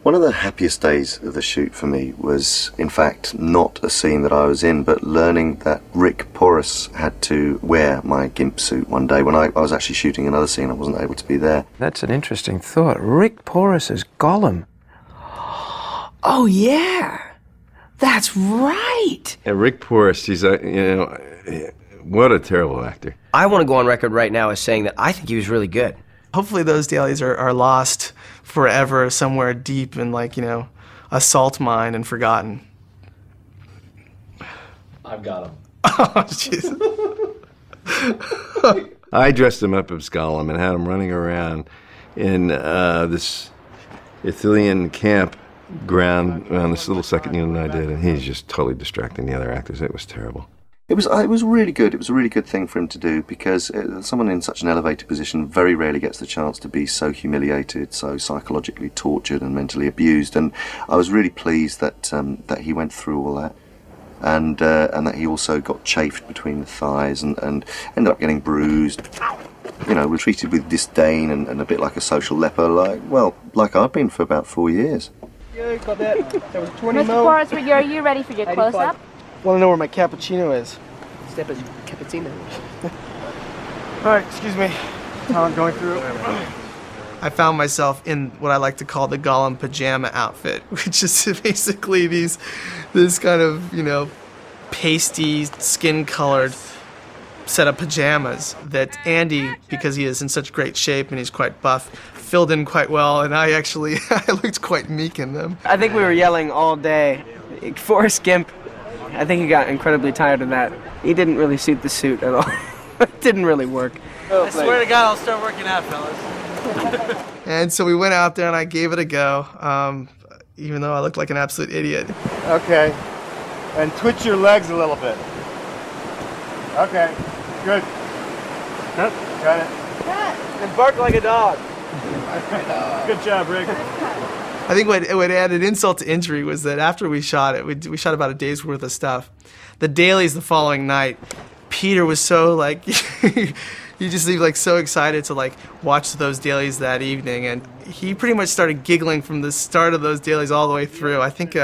One of the happiest days of the shoot for me was, in fact, not a scene that I was in, but learning that Rick Porras had to wear my GIMP suit one day when I was actually shooting another scene. I wasn't able to be there. That's an interesting thought. Rick Porras as Gollum. Oh, yeah. That's right. Yeah, Rick Porras, he's what a terrible actor. I want to go on record right now as saying that I think he was really good. Hopefully those dailies are lost forever somewhere deep in, like, you know, a salt mine and forgotten. I've got him. Oh, jeez. I dressed him up as Gollum and had him running around in this Ithilian campground around this little second unit I did, and he's just totally distracting the other actors. It was terrible. It was really good. It was a really good thing for him to do because someone in such an elevated position very rarely gets the chance to be so humiliated, so psychologically tortured and mentally abused. And I was really pleased that that he went through all that, and that he also got chafed between the thighs and ended up getting bruised. You know, was treated with disdain and a bit like a social leper, like I've been for about 4 years. Yeah, got that. That was 20 Mr. Porras, are you ready for your close-up? Want to know where my cappuccino is? Step as cappuccino. All right, excuse me. Talent going through. I found myself in what I like to call the Gollum pajama outfit, which is basically this kind of, you know, pasty, skin-colored set of pajamas that Andy, because he is in such great shape and he's quite buff, filled in quite well, and I looked quite meek in them. I think we were yelling all day. Forrest Gimp, I think he got incredibly tired of that. He didn't really suit the suit at all. It didn't really work. I swear to God, I'll start working out, fellas. And so we went out there and I gave it a go, even though I looked like an absolute idiot. Okay. And twitch your legs a little bit. Okay. Good. Got it. And bark like a dog. Good job, Rick. I think what added insult to injury was that after we shot it, we shot about a day's worth of stuff. The dailies the following night, Peter was so like, he just seemed like so excited to like watch those dailies that evening, and he pretty much started giggling from the start of those dailies all the way through. I think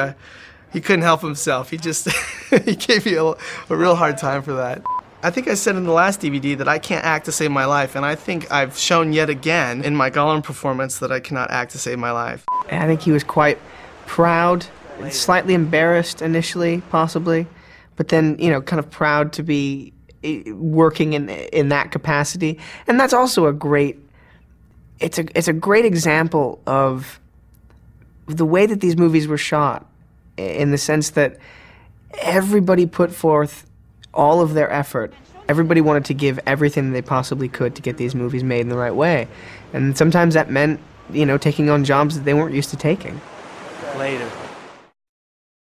he couldn't help himself. He just he gave me a real hard time for that. I think I said in the last DVD that I can't act to save my life, and I think I've shown yet again in my Gollum performance that I cannot act to save my life. I think he was quite proud, slightly embarrassed initially, possibly, but then, you know, kind of proud to be working in that capacity. And that's also it's a great example of the way that these movies were shot, in the sense that everybody put forth all of their effort. Everybody wanted to give everything they possibly could to get these movies made in the right way. And sometimes that meant, you know, taking on jobs that they weren't used to taking. Later.